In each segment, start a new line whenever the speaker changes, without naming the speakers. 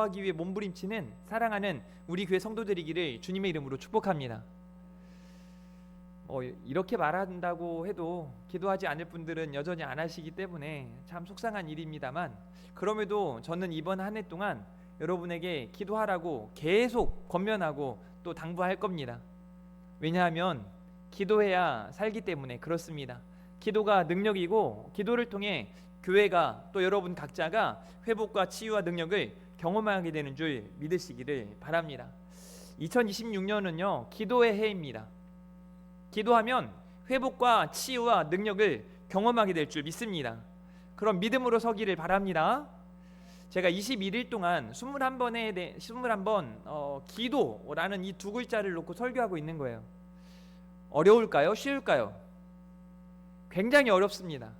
하기 위해 몸부림치는 사랑하는 우리 교회 성도들이기를 주님의 이름으로 축복합니다. 이렇게 말한다고 해도 기도하지 않을 분들은 여전히 안 하시기 때문에 참 속상한 일입니다만, 그럼에도 저는 이번 한 해 동안 여러분에게 기도하라고 계속 권면하고 또 당부할 겁니다. 왜냐하면 기도해야 살기 때문에 그렇습니다. 기도가 능력이고, 기도를 통해 교회가 또 여러분 각자가 회복과 치유와 능력을 경험하게 되는 줄 믿으시기를 바랍니다. 2026년은요 기도의 해입니다. 기도하면 회복과 치유와 능력을 경험하게 될 줄 믿습니다. 그럼 믿음으로 서기를 바랍니다. 제가 21일 동안 21번 기도라는 이 두 글자를 놓고 설교하고 있는 거예요. 어려울까요? 쉬울까요? 굉장히 어렵습니다.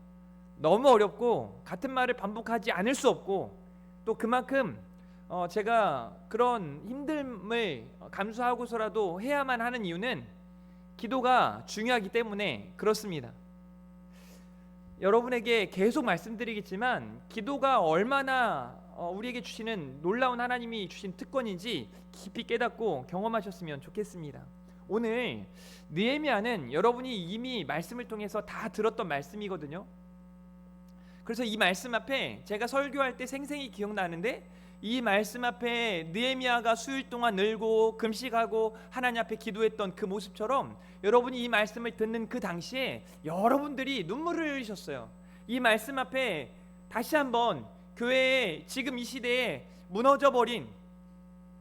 너무 어렵고 같은 말을 반복하지 않을 수 없고, 또 그만큼 제가 그런 힘듦을 감수하고서라도 해야만 하는 이유는 기도가 중요하기 때문에 그렇습니다. 여러분에게 계속 말씀드리겠지만 기도가 얼마나 우리에게 주시는 놀라운 하나님이 주신 특권인지 깊이 깨닫고 경험하셨으면 좋겠습니다. 오늘 느헤미야는 여러분이 이미 말씀을 통해서 다 들었던 말씀이거든요. 그래서 이 말씀 앞에 제가 설교할 때 생생히 기억나는데, 이 말씀 앞에 느헤미야가 수일 동안 늘고 금식하고 하나님 앞에 기도했던 그 모습처럼 여러분이 이 말씀을 듣는 그 당시에 여러분들이 눈물을 흘리셨어요. 이 말씀 앞에 다시 한번 교회의 지금 이 시대에 무너져버린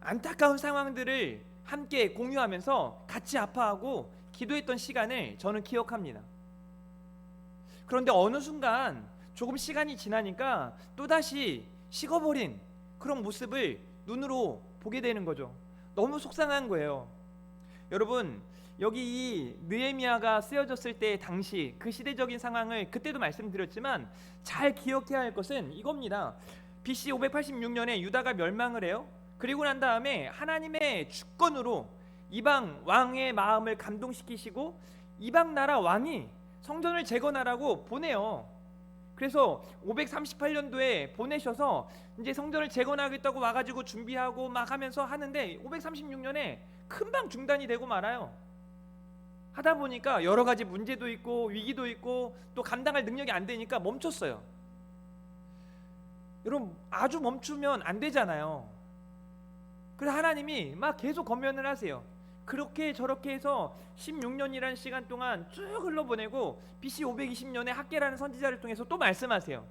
안타까운 상황들을 함께 공유하면서 같이 아파하고 기도했던 시간을 저는 기억합니다. 그런데 어느 순간 조금 시간이 지나니까 또다시 식어버린 그런 모습을 눈으로 보게 되는 거죠. 너무 속상한 거예요. 여러분, 여기 이 느헤미야가 쓰여졌을 때 당시 그 시대적인 상황을 그때도 말씀드렸지만 잘 기억해야 할 것은 이겁니다. BC 586년에 유다가 멸망을 해요. 그리고 난 다음에 하나님의 주권으로 이방 왕의 마음을 감동시키시고 이방 나라 왕이 성전을 재건하라고 보내요. 그래서 538년도에 보내셔서 이제 성전을 재건하겠다고 와가지고 준비하고 막 하면서 하는데 536년에 금방 중단이 되고 말아요. 하다 보니까 여러 가지 문제도 있고 위기도 있고 또 감당할 능력이 안 되니까 멈췄어요. 여러분, 아주 멈추면 안 되잖아요. 그래서 하나님이 막 계속 권면을 하세요. 그렇게 저렇게 해서 16년이라는 시간 동안 쭉 흘러보내고 BC 520년에 학개라는 선지자를 통해서 또 말씀하세요.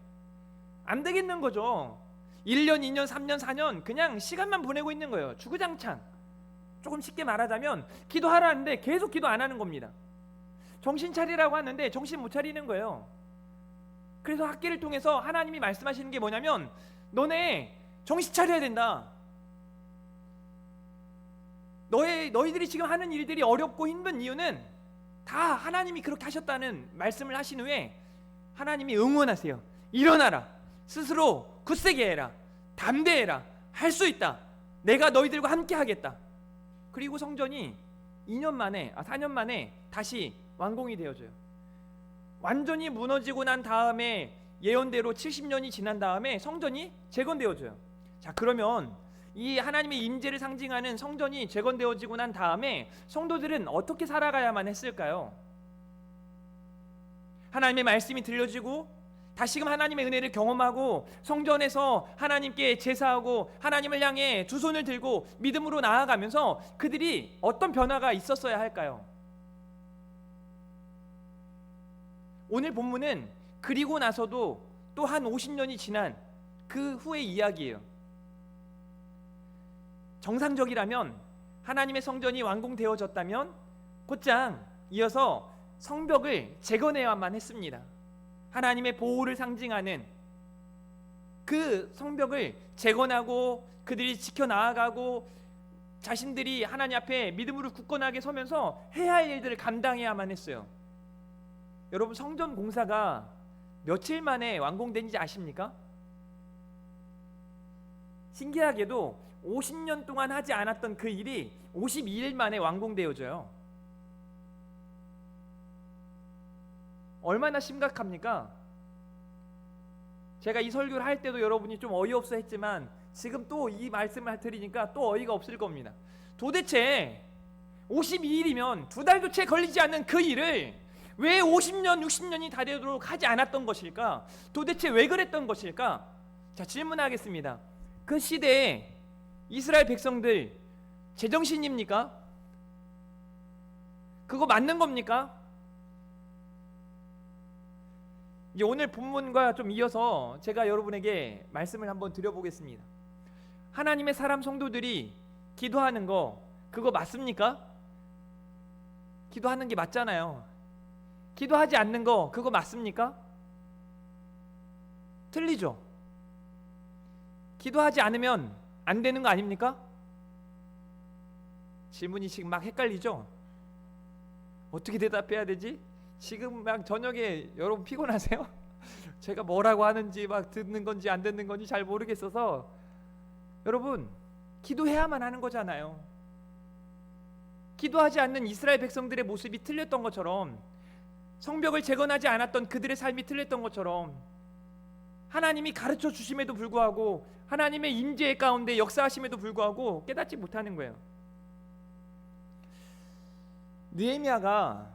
안 되겠는 거죠. 1년, 2년, 3년, 4년 그냥 시간만 보내고 있는 거예요. 주구장창. 조금 쉽게 말하자면 기도하라는데 계속 기도 안 하는 겁니다. 정신 차리라고 하는데 정신 못 차리는 거예요. 그래서 학개를 통해서 하나님이 말씀하시는 게 뭐냐면, 너네 정신 차려야 된다. 너희들이 지금 하는 일들이 어렵고 힘든 이유는 다 하나님이 그렇게 하셨다는 말씀을 하신 후에 하나님이 응원하세요. 일어나라. 스스로 굳세게 해라. 담대해라. 할 수 있다. 내가 너희들과 함께 하겠다. 그리고 성전이 4년 만에 다시 완공이 되어져요. 완전히 무너지고 난 다음에 예언대로 70년이 지난 다음에 성전이 재건되어져요. 자, 그러면 이 하나님의 임재를 상징하는 성전이 재건되어지고 난 다음에 성도들은 어떻게 살아가야만 했을까요? 하나님의 말씀이 들려지고 다시금 하나님의 은혜를 경험하고 성전에서 하나님께 제사하고 하나님을 향해 두 손을 들고 믿음으로 나아가면서 그들이 어떤 변화가 있었어야 할까요? 오늘 본문은 그리고 나서도 또 한 50년이 지난 그 후의 이야기예요. 정상적이라면, 하나님의 성전이 완공되어졌다면 곧장 이어서 성벽을 재건해야만 했습니다. 하나님의 보호를 상징하는 그 성벽을 재건하고 그들이 지켜나아가고 자신들이 하나님 앞에 믿음으로 굳건하게 서면서 해야 할 일들을 감당해야만 했어요. 여러분, 성전 공사가 며칠 만에 완공된지 아십니까? 신기하게도 50년 동안 하지 않았던 그 일이 52일 만에 완공되어져요. 얼마나 심각합니까? 제가 이 설교를 할 때도 여러분이 좀 어이없어 했지만 지금 또 이 말씀을 드리니까 또 어이가 없을 겁니다. 도대체 52일이면 2달도 채 걸리지 않는 그 일을 왜 50년, 60년이 다 되도록 하지 않았던 것일까? 도대체 왜 그랬던 것일까? 자, 질문하겠습니다. 그 시대에 이스라엘 백성들 제정신입니까? 그거 맞는 겁니까? 이제 오늘 본문과 좀 이어서 제가 여러분에게 말씀을 한번 드려보겠습니다. 하나님의 사람 성도들이 기도하는 거 그거 맞습니까? 기도하는 게 맞잖아요. 기도하지 않는 거 그거 맞습니까? 틀리죠. 기도하지 않으면 안 되는 거 아닙니까? 질문이 지금 막 헷갈리죠? 어떻게 대답해야 되지? 지금 막 저녁에 여러분 피곤하세요? 제가 뭐라고 하는지 막 듣는 건지 안 듣는 건지 잘 모르겠어서 여러분 기도해야만 하는 거잖아요. 기도하지 않는 이스라엘 백성들의 모습이 틀렸던 것처럼 성벽을 재건하지 않았던 그들의 삶이 틀렸던 것처럼 하나님이 가르쳐 주심에도 불구하고 하나님의 임재 가운데 역사하심에도 불구하고 깨닫지 못하는 거예요. 느헤미야가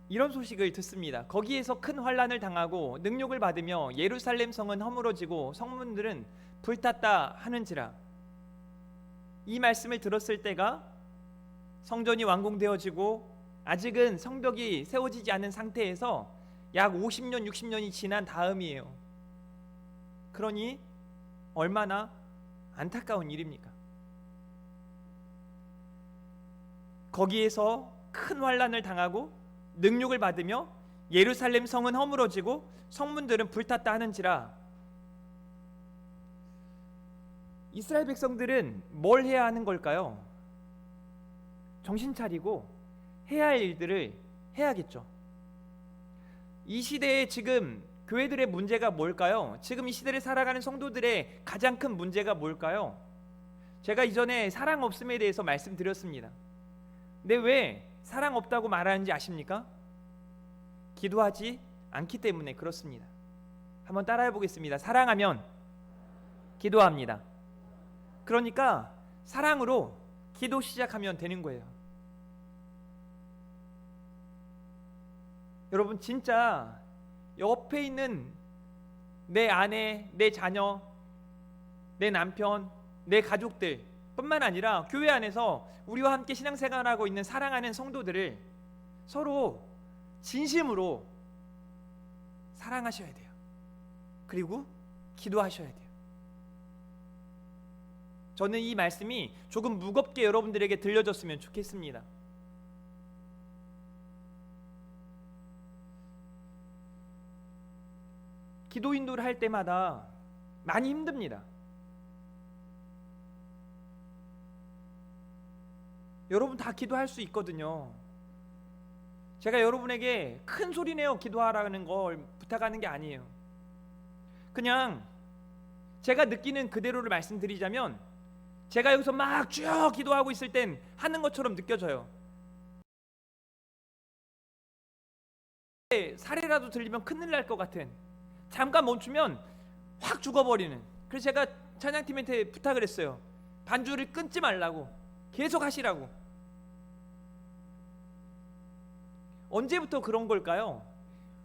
이런 소식을 듣습니다. 거기에서 큰 환난을 당하고 능욕을 받으며 예루살렘 성은 허물어지고 성문들은 불탔다 하는지라. 이 말씀을 들었을 때가 성전이 완공되어지고 아직은 성벽이 세워지지 않은 상태에서 약 50년, 60년이 지난 다음이에요. 그러니 얼마나 안타까운 일입니까? 거기에서 큰 환난을 당하고 능욕을 받으며 예루살렘 성은 허물어지고 성문들은 불탔다 하는지라. 이스라엘 백성들은 뭘 해야 하는 걸까요? 정신 차리고 해야 할 일들을 해야겠죠. 이 시대에 지금 교회들의 문제가 뭘까요? 지금 이 시대를 살아가는 성도들의 가장 큰 문제가 뭘까요? 제가 이전에 사랑 없음에 대해서 말씀드렸습니다. 근데 왜 사랑 없다고 말하는지 아십니까? 기도하지 않기 때문에 그렇습니다. 한번 따라해 보겠습니다. 사랑하면 기도합니다. 그러니까 사랑으로 기도 시작하면 되는 거예요. 여러분 진짜 옆에 있는 내 아내, 내 자녀, 내 남편, 내 가족들 뿐만 아니라 교회 안에서 우리와 함께 신앙생활하고 있는 사랑하는 성도들을 서로 진심으로 사랑하셔야 돼요. 그리고 기도하셔야 돼요. 저는 이 말씀이 조금 무겁게 여러분들에게 들려졌으면 좋겠습니다. 기도 인도를 할 때마다 많이 힘듭니다. 여러분 다 기도할 수 있거든요. 제가 여러분에게 큰 소리 내어 기도하라는 걸 부탁하는 게 아니에요. 그냥 제가 느끼는 그대로를 말씀드리자면 제가 여기서 막 쭉 기도하고 있을 땐 하는 것처럼 느껴져요. 사례라도 들리면 큰일 날 것 같은, 잠깐 멈추면 확 죽어버리는. 그래서 제가 찬양팀한테 부탁을 했어요. 반주를 끊지 말라고, 계속 하시라고. 언제부터 그런 걸까요?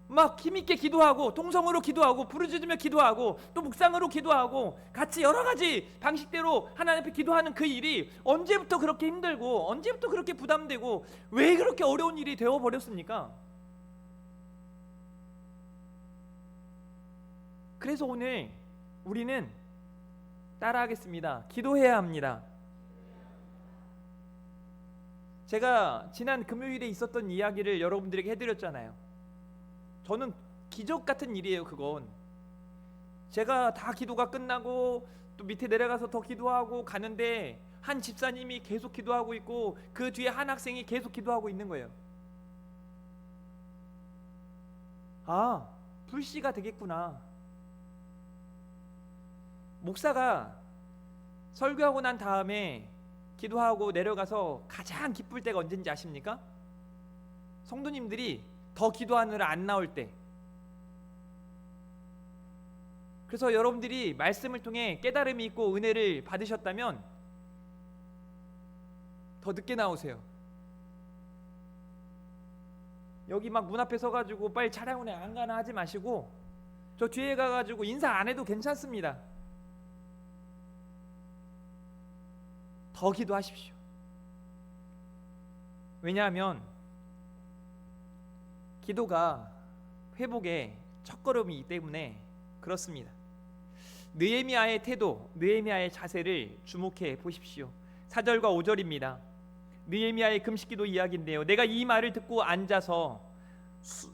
막 힘있게 기도하고 통성으로 기도하고 부르짖으며 기도하고 또 묵상으로 기도하고 같이 여러 가지 방식대로 하나님 앞에 기도하는 그 일이 언제부터 그렇게 힘들고 언제부터 그렇게 부담되고 왜 그렇게 어려운 일이 되어버렸습니까? 그래서 오늘 우리는 따라하겠습니다. 기도해야 합니다. 제가 지난 금요일에 있었던 이야기를 여러분들에게 해드렸잖아요. 저는 기적 같은 일이에요. 그건 제가 다 기도가 끝나고 또 밑에 내려가서 더 기도하고 가는데 한 집사님이 계속 기도하고 있고 그 뒤에 한 학생이 계속 기도하고 있는 거예요. 아, 불씨가 되겠구나. 목사가 설교하고 난 다음에 기도하고 내려가서 가장 기쁠 때가 언제인지 아십니까? 성도님들이 더 기도하느라 안 나올 때. 그래서 여러분들이 말씀을 통해 깨달음이 있고 은혜를 받으셨다면 더 늦게 나오세요. 여기 막 문 앞에 서가지고 빨리 차량운에 안 가나 하지 마시고 저 뒤에 가가지고 인사 안 해도 괜찮습니다. 더 기도하십시오. 왜냐하면 기도가 회복의 첫걸음이기 때문에 그렇습니다. 느헤미야의 태도, 느헤미야의 자세를 주목해 보십시오. 4절과 5절입니다. 느헤미야의 금식기도 이야기인데요. 내가 이 말을 듣고 앉아서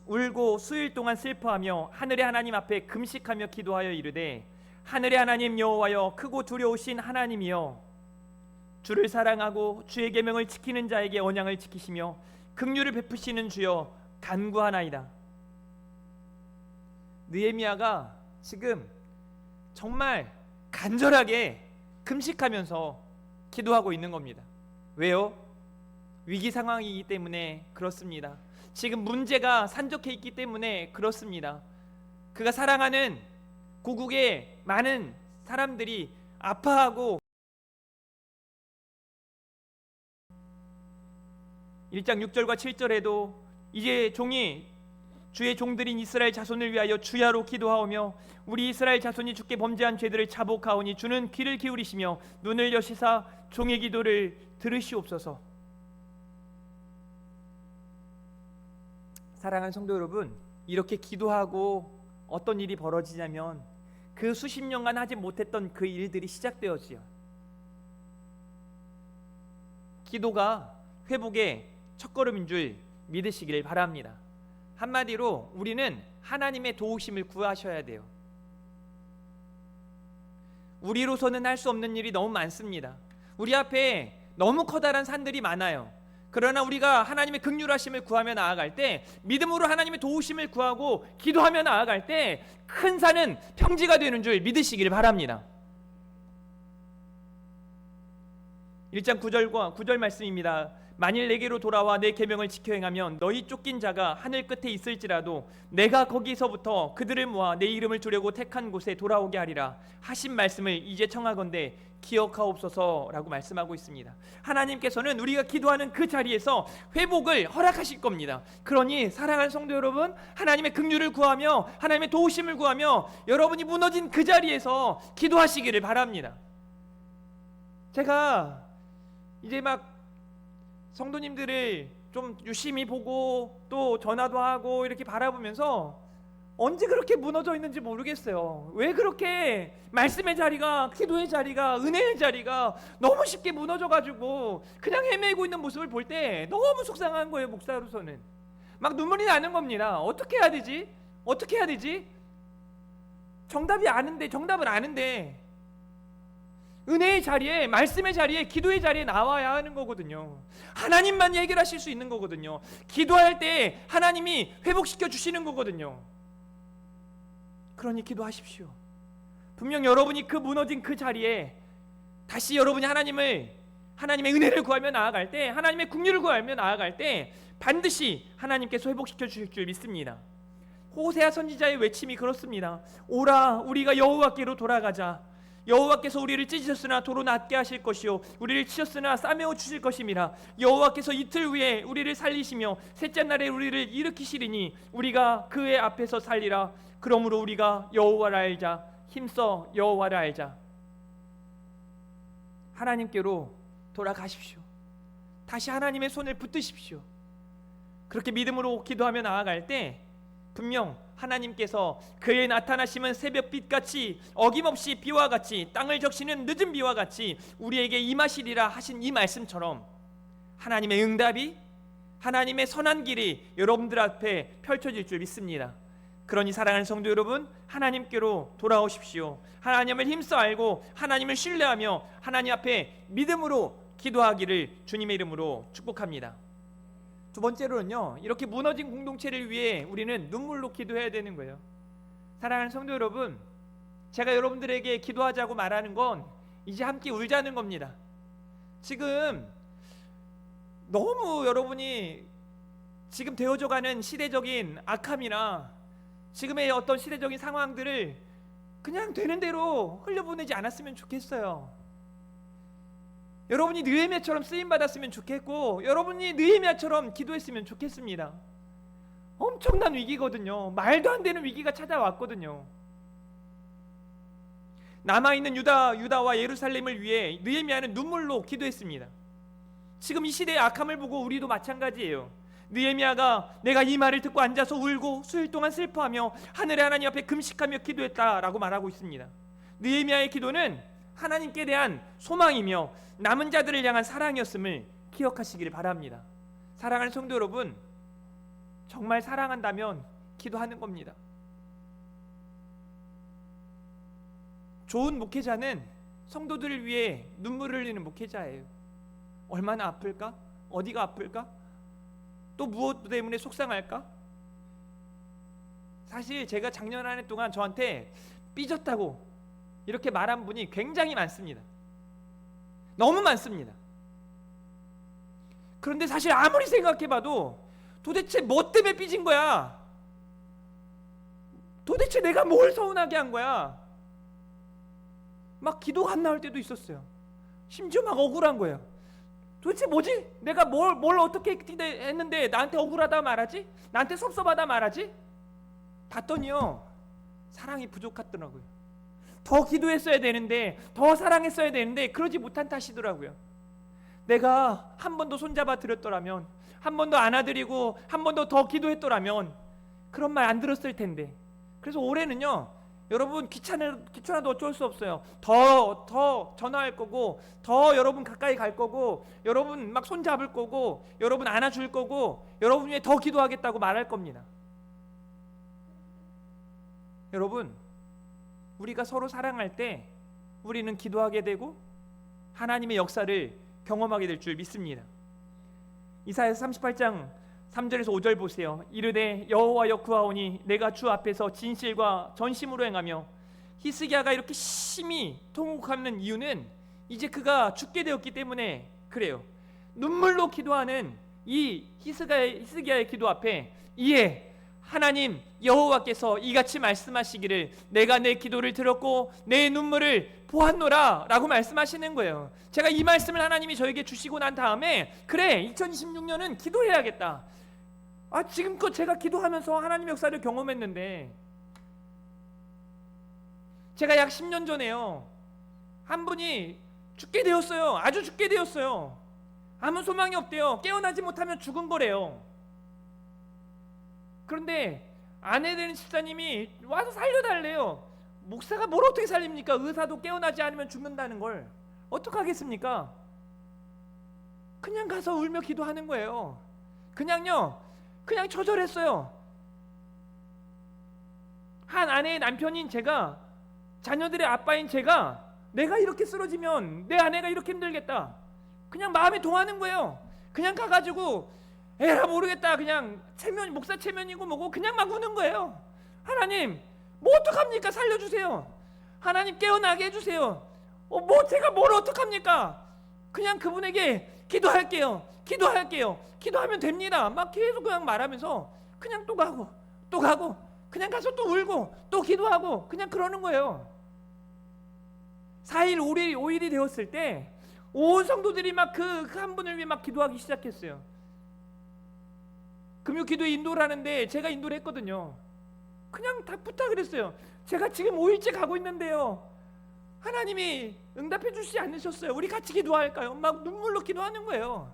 울고 수일 동안 슬퍼하며 하늘의 하나님 앞에 금식하며 기도하여 이르되 하늘의 하나님 여호와여 크고 두려우신 하나님이여 주를 사랑하고 주의 계명을 지키는 자에게 언약을 지키시며 긍휼을 베푸시는 주여 간구하나이다. 느헤미야가 지금 정말 간절하게 금식하면서 기도하고 있는 겁니다. 왜요? 위기 상황이기 때문에 그렇습니다. 지금 문제가 산적해 있기 때문에 그렇습니다. 그가 사랑하는 고국의 많은 사람들이 아파하고 1장 6절과 7절에도 이제 주의 종들인 이스라엘 자손을 위하여 주야로 기도하오며 우리 이스라엘 자손이 주께 범죄한 죄들을 자복하오니 주는 귀를 기울이시며 눈을 여시사 종의 기도를 들으시옵소서. 사랑하는 성도 여러분, 이렇게 기도하고 어떤 일이 벌어지냐면 그 수십 년간 하지 못했던 그 일들이 시작되어지요. 기도가 회복의 첫걸음인 줄 믿으시길 바랍니다. 한마디로 우리는 하나님의 도우심을 구하셔야 돼요. 우리로서는 할 수 없는 일이 너무 많습니다. 우리 앞에 너무 커다란 산들이 많아요. 그러나 우리가 하나님의 긍휼하심을 구하며 나아갈 때, 믿음으로 하나님의 도우심을 구하고 기도하며 나아갈 때 큰 산은 평지가 되는 줄 믿으시길 바랍니다. 1장 9절 말씀입니다. 만일 내게로 돌아와 내 계명을 지켜 행하면 너희 쫓긴 자가 하늘 끝에 있을지라도 내가 거기서부터 그들을 모아 내 이름을 두려고 택한 곳에 돌아오게 하리라 하신 말씀을 이제 청하건대 기억하옵소서라고 말씀하고 있습니다. 하나님께서는 우리가 기도하는 그 자리에서 회복을 허락하실 겁니다. 그러니 사랑하는 성도 여러분, 하나님의 긍휼을 구하며 하나님의 도우심을 구하며 여러분이 무너진 그 자리에서 기도하시기를 바랍니다. 제가 이제 막 성도님들을 좀 유심히 보고 또 전화도 하고 이렇게 바라보면서 언제 그렇게 무너져 있는지 모르겠어요. 왜 그렇게 말씀의 자리가, 기도의 자리가, 은혜의 자리가 너무 쉽게 무너져가지고 그냥 헤매고 있는 모습을 볼 때 너무 속상한 거예요. 목사로서는 막 눈물이 나는 겁니다. 어떻게 해야 되지? 어떻게 해야 되지? 정답을 아는데 은혜의 자리에, 말씀의 자리에, 기도의 자리에 나와야 하는 거거든요. 하나님만 해결하실 수 있는 거거든요. 기도할 때 하나님이 회복시켜 주시는 거거든요. 그러니 기도하십시오. 분명 여러분이 그 무너진 그 자리에 다시 여러분이 하나님의 은혜를 구하며 나아갈 때, 하나님의 긍휼을 구하며 나아갈 때 반드시 하나님께서 회복시켜 주실 줄 믿습니다. 호세아 선지자의 외침이 그렇습니다. 오라 우리가 여호와께로 돌아가자. 여호와께서 우리를 찢으셨으나 도로 낫게 하실 것이요 우리를 치셨으나 싸매어 주실 것임이라. 여호와께서 이틀 후에 우리를 살리시며 셋째 날에 우리를 일으키시리니 우리가 그의 앞에서 살리라. 그러므로 우리가 여호와를 알자. 힘써 여호와를 알자. 하나님께로 돌아가십시오. 다시 하나님의 손을 붙드십시오. 그렇게 믿음으로 기도하며 나아갈 때 분명 하나님께서 그의 나타나심은 새벽빛같이 어김없이 비와 같이 땅을 적시는 늦은 비와 같이 우리에게 임하시리라 하신 이 말씀처럼 하나님의 응답이, 하나님의 선한 길이 여러분들 앞에 펼쳐질 줄 믿습니다. 그러니 사랑하는 성도 여러분, 하나님께로 돌아오십시오. 하나님을 힘써 알고 하나님을 신뢰하며 하나님 앞에 믿음으로 기도하기를 주님의 이름으로 축복합니다. 두 번째로는요, 이렇게 무너진 공동체를 위해 우리는 눈물로 기도해야 되는 거예요. 사랑하는 성도 여러분, 제가 여러분들에게 기도하자고 말하는 건 이제 함께 울자는 겁니다. 지금 너무 여러분이 지금 되어져가는 시대적인 악함이나 지금의 어떤 시대적인 상황들을 그냥 되는 대로 흘려보내지 않았으면 좋겠어요. 여러분이 느헤미야처럼 쓰임 받았으면 좋겠고, 여러분이 느헤미야처럼 기도했으면 좋겠습니다. 엄청난 위기거든요. 말도 안 되는 위기가 찾아왔거든요. 남아있는 유다와 예루살렘을 위해 느헤미야는 눈물로 기도했습니다. 지금 이 시대의 악함을 보고 우리도 마찬가지예요. 느헤미야가 내가 이 말을 듣고 앉아서 울고 수일 동안 슬퍼하며 하늘의 하나님 앞에 금식하며 기도했다라고 말하고 있습니다. 느헤미야의 기도는 하나님께 대한 소망이며 남은 자들을 향한 사랑이었음을 기억하시기를 바랍니다. 사랑하는 성도 여러분, 정말 사랑한다면 기도하는 겁니다. 좋은 목회자는 성도들을 위해 눈물을 흘리는 목회자예요. 얼마나 아플까? 어디가 아플까? 또 무엇 때문에 속상할까? 사실 제가 작년 한 해 동안 저한테 삐졌다고 이렇게 말한 분이 굉장히 많습니다. 너무 많습니다. 그런데 사실 아무리 생각해봐도 도대체 뭐 때문에 삐진 거야? 도대체 내가 뭘 서운하게 한 거야? 막 기도가 안 나올 때도 있었어요. 심지어 막 억울한 거예요. 도대체 뭐지? 내가 뭘 어떻게 했는데 나한테 억울하다 말하지? 나한테 섭섭하다 말하지? 봤더니요, 사랑이 부족하더라고요. 더 기도했어야 되는데, 더 사랑했어야 되는데 그러지 못한 탓이더라고요. 내가 한 번 더 손잡아 드렸더라면, 한 번 더 안아드리고 한 번 더 기도했더라면 그런 말 안 들었을 텐데. 그래서 올해는요, 여러분 귀찮아도 어쩔 수 없어요. 더 전화할 거고, 더 여러분 가까이 갈 거고, 여러분 막 손잡을 거고, 여러분 안아줄 거고, 여러분 위해 더 기도하겠다고 말할 겁니다. 여러분, 우리가 서로 사랑할 때 우리는 기도하게 되고 하나님의 역사를 경험하게 될 줄 믿습니다. 이사야서 38장 3절에서 5절 보세요. 이르되 여호와여 구하오니 내가 주 앞에서 진실과 전심으로 행하며. 히스기야가 이렇게 심히 통곡하는 이유는 이제 그가 죽게 되었기 때문에 그래요. 눈물로 기도하는 이 히스기야의 기도 앞에 이에 하나님 여호와께서 이같이 말씀하시기를 내가 내 기도를 들었고 내 눈물을 보았노라 라고 말씀하시는 거예요. 제가 이 말씀을 하나님이 저에게 주시고 난 다음에 그래, 2026년은 기도해야겠다. 지금껏 제가 기도하면서 하나님의 역사를 경험했는데, 제가 약 10년 전에요, 한 분이 죽게 되었어요. 아주 죽게 되었어요. 아무 소망이 없대요. 깨어나지 못하면 죽은 거래요. 그런데 아내 되는 집사님이 와서 살려달래요. 목사가 뭘 어떻게 살립니까? 의사도 깨어나지 않으면 죽는다는 걸 어떡하겠습니까? 그냥 가서 울며 기도하는 거예요. 그냥 처절했어요. 한 아내의 남편인 제가, 자녀들의 아빠인 제가, 내가 이렇게 쓰러지면 내 아내가 이렇게 힘들겠다, 그냥 마음에 동하는 거예요. 그냥 가가지고 에라 모르겠다, 그냥 목사 체면이고 뭐고 그냥 막 우는 거예요. 하나님 뭐 어떡합니까? 살려주세요. 하나님 깨어나게 해주세요. 제가 뭘 어떡합니까? 그냥 그분에게 기도할게요. 기도하면 됩니다. 막 계속 그냥 말하면서 그냥 또 가고 그냥 가서 또 울고 또 기도하고 그냥 그러는 거예요. 4일 5일이 되었을 때 온 성도들이 막 그 한 분을 위해 막 기도하기 시작했어요. 금요기도에 인도를 하는데 제가 인도를 했거든요. 그냥 다 부탁을 했어요. 제가 지금 5일째 가고 있는데요, 하나님이 응답해 주시지 않으셨어요. 우리 같이 기도할까요? 막 눈물로 기도하는 거예요.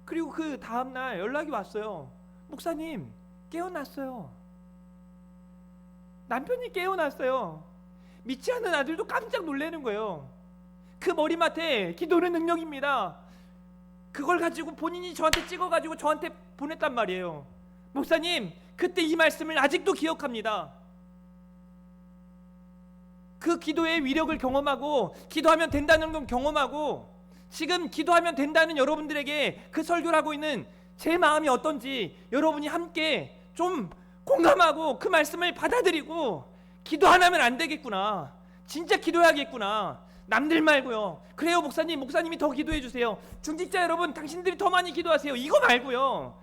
그리고 그 다음날 연락이 왔어요. 목사님 깨어났어요. 남편이 깨어났어요. 믿지 않는 아들도 깜짝 놀라는 거예요. 그 머리맡에 기도는 능력입니다. 그걸 가지고 본인이 저한테 찍어가지고 저한테 보냈단 말이에요. 목사님 그때 이 말씀을 아직도 기억합니다. 그 기도의 위력을 경험하고 기도하면 된다는 걸 경험하고 지금 기도하면 된다는 여러분들에게 그 설교를 하고 있는 제 마음이 어떤지 여러분이 함께 좀 공감하고 그 말씀을 받아들이고 기도 안 하면 안 되겠구나, 진짜 기도해야겠구나, 남들 말고요. 그래요 목사님이 더 기도해 주세요. 중직자 여러분 당신들이 더 많이 기도하세요. 이거 말고요.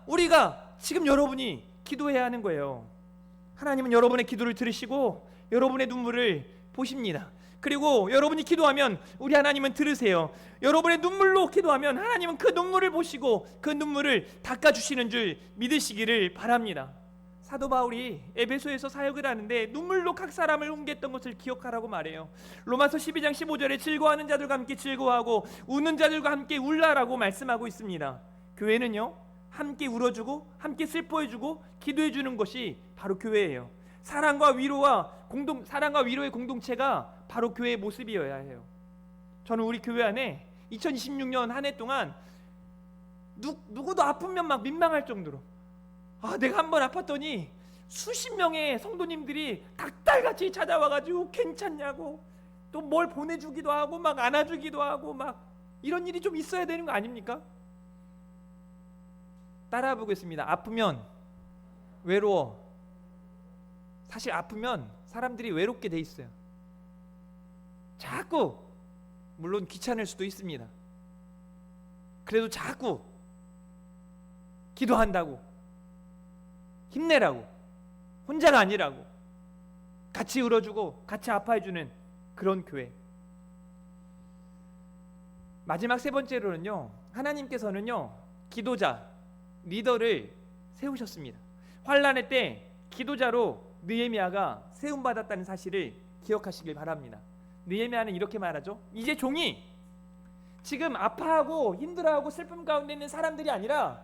우리가 지금 여러분이 기도해야 하는 거예요. 하나님은 여러분의 기도를 들으시고 여러분의 눈물을 보십니다. 그리고 여러분이 기도하면 우리 하나님은 들으세요. 여러분의 눈물로 기도하면 하나님은 그 눈물을 보시고 그 눈물을 닦아주시는 줄 믿으시기를 바랍니다. 사도 바울이 에베소에서 사역을 하는데 눈물로 각 사람을 옮겼던 것을 기억하라고 말해요. 로마서 12장 15절에 즐거워하는 자들과 함께 즐거워하고 우는 자들과 함께 울라라고 말씀하고 있습니다. 교회는요, 함께 울어주고 함께 슬퍼해주고 기도해주는 것이 바로 교회예요. 사랑과 위로의 공동체가 바로 교회의 모습이어야 해요. 저는 우리 교회 안에 2026년 한 해 동안 누구도 아프면 막 민망할 정도로 내가 한번 아팠더니 수십 명의 성도님들이 닭달같이 찾아와가지고 괜찮냐고 또 뭘 보내주기도 하고 막 안아주기도 하고 막 이런 일이 좀 있어야 되는 거 아닙니까? 따라해 보겠습니다. 아프면 외로워. 사실 아프면 사람들이 외롭게 돼 있어요. 자꾸, 물론 귀찮을 수도 있습니다. 그래도 자꾸 기도한다고, 힘내라고, 혼자가 아니라고 같이 울어주고 같이 아파해주는 그런 교회. 마지막 세 번째로는요, 하나님께서는요 기도자, 리더를 세우셨습니다. 환난의 때 기도자로 느헤미야가 세움받았다는 사실을 기억하시길 바랍니다. 느헤미야는 이렇게 말하죠. 이제 종이 지금 아파하고 힘들어하고 슬픔 가운데 있는 사람들이 아니라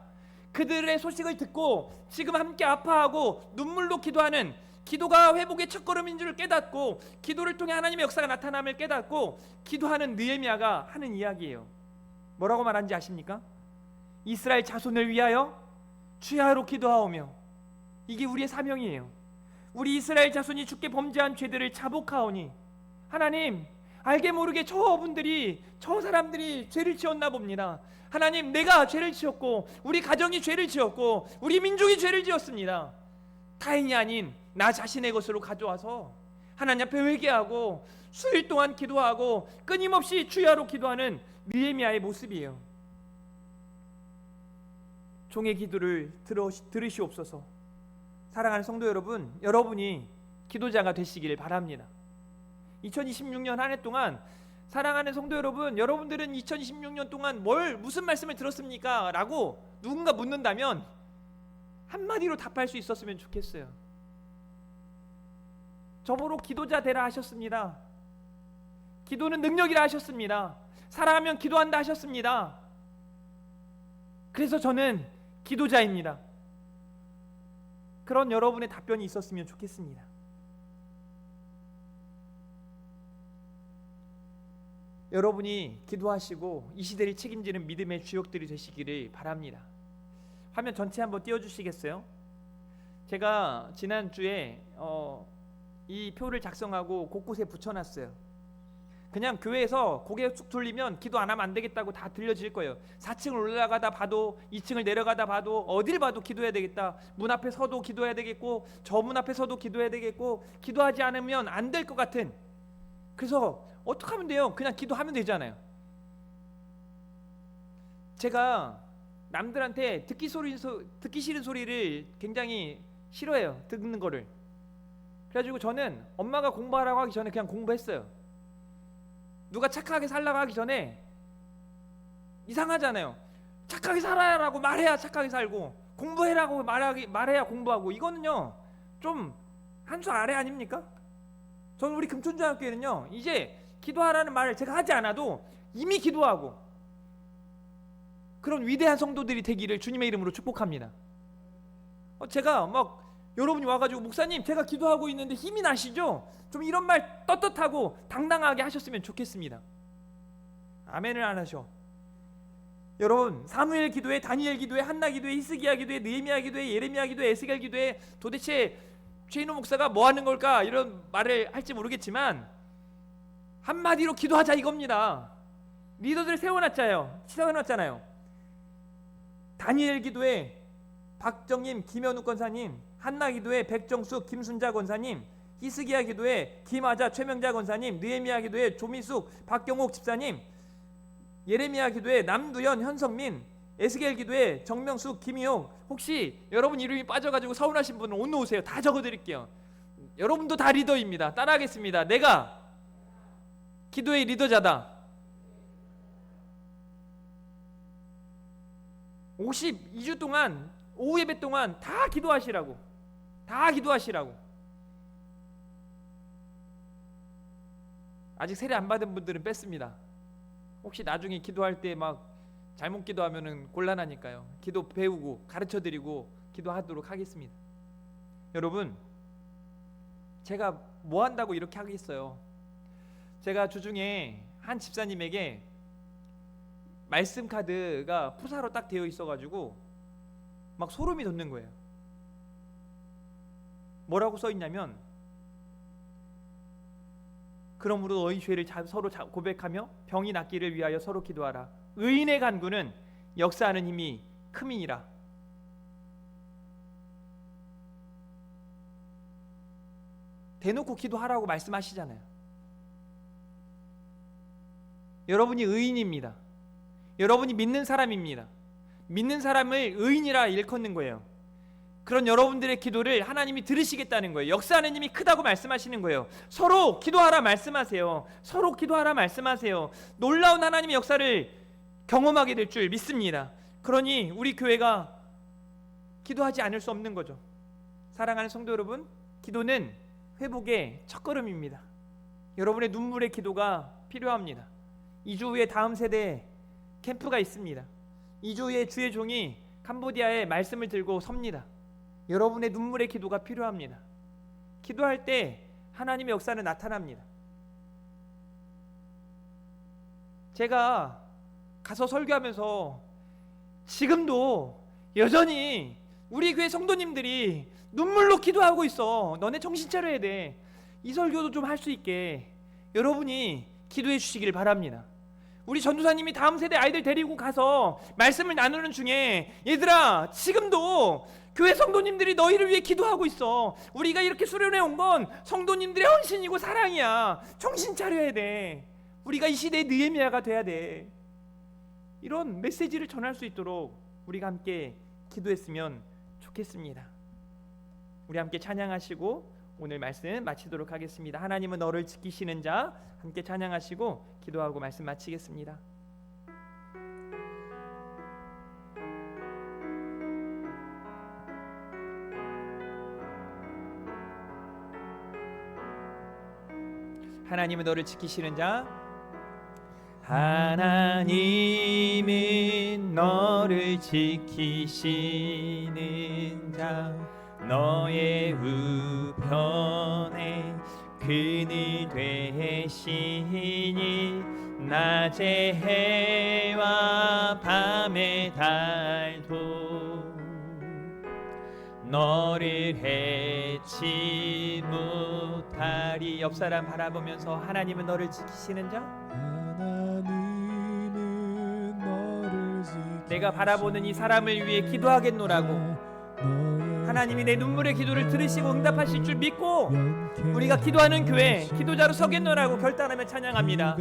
그들의 소식을 듣고 지금 함께 아파하고 눈물로 기도하는, 기도가 회복의 첫걸음인 줄 깨닫고 기도를 통해 하나님의 역사가 나타남을 깨닫고 기도하는 느헤미야가 하는 이야기예요. 뭐라고 말하는지 아십니까? 이스라엘 자손을 위하여 주야로 기도하오며. 이게 우리의 사명이에요. 우리 이스라엘 자손이 주께 범죄한 죄들을 자복하오니, 하나님, 알게 모르게 저 사람들이 죄를 지었나 봅니다. 하나님, 내가 죄를 지었고 우리 가정이 죄를 지었고 우리 민족이 죄를 지었습니다. 타인이 아닌 나 자신의 것으로 가져와서 하나님 앞에 회개하고 수일 동안 기도하고 끊임없이 주야로 기도하는 느헤미야의 모습이에요. 종의 기도를 들으시옵소서. 사랑하는 성도 여러분, 여러분이 기도자가 되시길 바랍니다. 2026년 한 해 동안 사랑하는 성도 여러분, 여러분들은 2026년 동안 무슨 말씀을 들었습니까? 라고 누군가 묻는다면 한마디로 답할 수 있었으면 좋겠어요. 저보러 기도자 되라 하셨습니다. 기도는 능력이라 하셨습니다. 사랑하면 기도한다 하셨습니다. 그래서 저는 기도자입니다. 그런 여러분의 답변이 있었으면 좋겠습니다. 여러분이 기도하시고 이 시대를 책임지는 믿음의 주역들이 되시기를 바랍니다. 화면 전체 한번 띄워주시겠어요? 제가 지난주에 이 표를 작성하고 곳곳에 붙여놨어요. 그냥 교회에서 고개 쑥 돌리면 기도 안 하면 안 되겠다고 다 들려질 거예요. 4층을 올라가다 봐도 2층을 내려가다 봐도 어딜 봐도 기도해야 되겠다. 문 앞에 서도 기도해야 되겠고 저 문 앞에 서도 기도해야 되겠고 기도하지 않으면 안 될 것 같은. 그래서 어떻게 하면 돼요? 그냥 기도하면 되잖아요. 제가 남들한테 듣기 싫은 소리를 굉장히 싫어해요. 듣는 거를. 그래가지고 저는 엄마가 공부하라고 하기 전에 그냥 공부했어요. 누가 착하게 살라고 하기 전에, 이상하잖아요. 착하게 살아라고 말해야 착하게 살고 공부해라고 말해야 공부하고, 이거는요 좀 한 수 아래 아닙니까? 저는 우리 금천중학교에는요 이제 기도하라는 말을 제가 하지 않아도 이미 기도하고 그런 위대한 성도들이 되기를 주님의 이름으로 축복합니다. 제가 막 여러분이 와가지고 목사님 제가 기도하고 있는데 힘이 나시죠? 좀 이런 말 떳떳하고 당당하게 하셨으면 좋겠습니다. 아멘을 안 하셔. 여러분, 사무엘 기도회, 다니엘 기도회, 한나 기도회, 히스기야 기도회, 느헤미야 기도회, 예레미야 기도회, 에스겔 기도회, 도대체 최인호 목사가 뭐 하는 걸까? 이런 말을 할지 모르겠지만 한마디로 기도하자 이겁니다. 리더들 세워놨잖아요. 다니엘 기도회 박정임, 김현욱 권사님, 한나 기도회 백정숙, 김순자 권사님, 히스기야 기도회 김하자, 최명자 권사님, 느헤미야 기도회 조미숙, 박경옥 집사님, 예레미야 기도회 남두현, 현성민, 에스겔 기도에 정명숙, 김희용, 혹시 여러분 이름이 빠져가지고 서운하신 분은 오늘 오세요. 다 적어드릴게요. 여러분도 다 리더입니다. 따라하겠습니다. 내가 기도의 리더자다. 52주 동안 오후 예배 동안 다 기도하시라고. 다 기도하시라고. 아직 세례 안 받은 분들은 뺐습니다. 혹시 나중에 기도할 때 막 잘못 기도하면은 곤란하니까요. 기도 배우고 가르쳐드리고 기도하도록 하겠습니다. 여러분, 제가 뭐 한다고 이렇게 하겠어요? 제가 주중에 한 집사님에게 말씀 카드가 푸사로 딱 되어 있어가지고 막 소름이 돋는 거예요. 뭐라고 써 있냐면, 그러므로 너희 죄를 서로 고백하며 병이 낫기를 위하여 서로 기도하라. 의인의 간구는 역사하는 힘이 큼이니라. 대놓고 기도하라고 말씀하시잖아요. 여러분이 의인입니다. 여러분이 믿는 사람입니다. 믿는 사람을 의인이라 일컫는 거예요. 그런 여러분들의 기도를 하나님이 들으시겠다는 거예요. 역사하는 힘이 크다고 말씀하시는 거예요. 서로 기도하라 말씀하세요. 서로 기도하라 말씀하세요. 놀라운 하나님의 역사를 경험하게 될 줄 믿습니다. 그러니 우리 교회가 기도하지 않을 수 없는 거죠. 사랑하는 성도 여러분, 기도는 회복의 첫걸음입니다. 여러분의 눈물의 기도가 필요합니다. 2주 후에 다음 세대 캠프가 있습니다. 2주 후에 주의 종이 캄보디아에 말씀을 들고 섭니다. 여러분의 눈물의 기도가 필요합니다. 기도할 때 하나님의 역사는 나타납니다. 제가 가서 설교하면서 지금도 여전히 우리 교회 성도님들이 눈물로 기도하고 있어. 너네 정신 차려야 돼. 이 설교도 좀 할 수 있게 여러분이 기도해 주시길 바랍니다. 우리 전도사님이 다음 세대 아이들 데리고 가서 말씀을 나누는 중에, 얘들아, 지금도 교회 성도님들이 너희를 위해 기도하고 있어. 우리가 이렇게 수련회 온 건 성도님들의 헌신이고 사랑이야. 정신 차려야 돼. 우리가 이 시대의 느헤미야가 돼야 돼. 이런 메시지를 전할 수 있도록 우리가 함께 기도했으면 좋겠습니다. 우리 함께 찬양하시고 오늘 말씀 마치도록 하겠습니다. 하나님은 너를 지키시는 자, 함께 찬양하시고 기도하고 말씀 마치겠습니다. 하나님은 너를 지키시는 자, 하나님은 너를 지키시는 자, 너의 우편에 그늘 되시니 낮의 해와 밤의 달도 너를 해치 못하리. 옆 사람 바라보면서 하나님은 너를 지키시는 자,
하나님은 너를 지키시는
내가 바라보는 이 사람을 위해 기도하겠노라고 하나님이 내 눈물의 기도를 들으시고 응답하실 줄 믿고 우리가 기도하는 교회 기도자로 서겠노라고 결단하며 찬양합니다.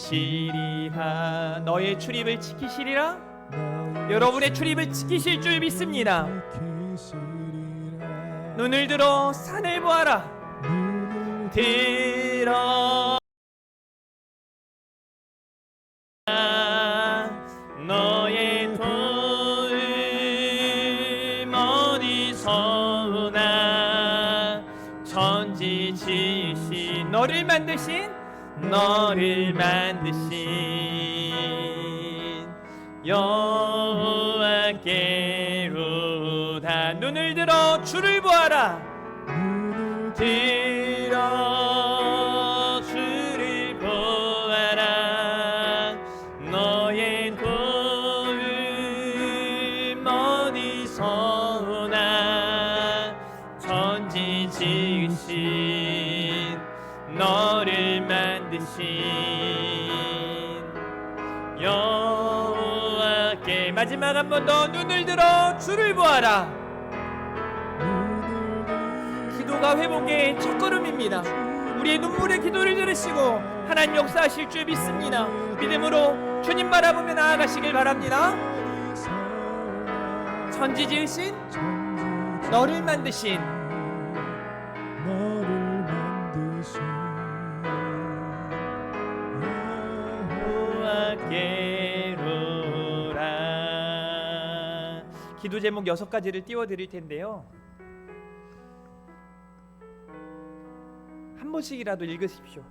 지키시리라. 너의 출입을 지키시리라. 여러분의 출입을 지키실 줄 믿습니다. 눈을 들어 산을 보아라. 들어 너의 도움 어디서 오나. 천지 지으신 너를 만드신 여호와께로다. 눈을 들어 주를 보아라. 들어 주를 보아라. 너의 도움 어디서 오나. 천지 지으신 너를 만드신 여호와께. 마지막 한 번 더 눈을 들어 주를 보아라. 기도가 회복의 첫걸음입니다. 우리의 눈물의 기도를 들으시고 하나님 역사하실 줄 믿습니다. 믿음으로 주님 바라보며 나아가시길 바랍니다. 천지 지으신 너를 만드신 여호와께로라. 기도 제목 6가지를 띄워드릴 텐데요, 한 번씩이라도 읽으십시오.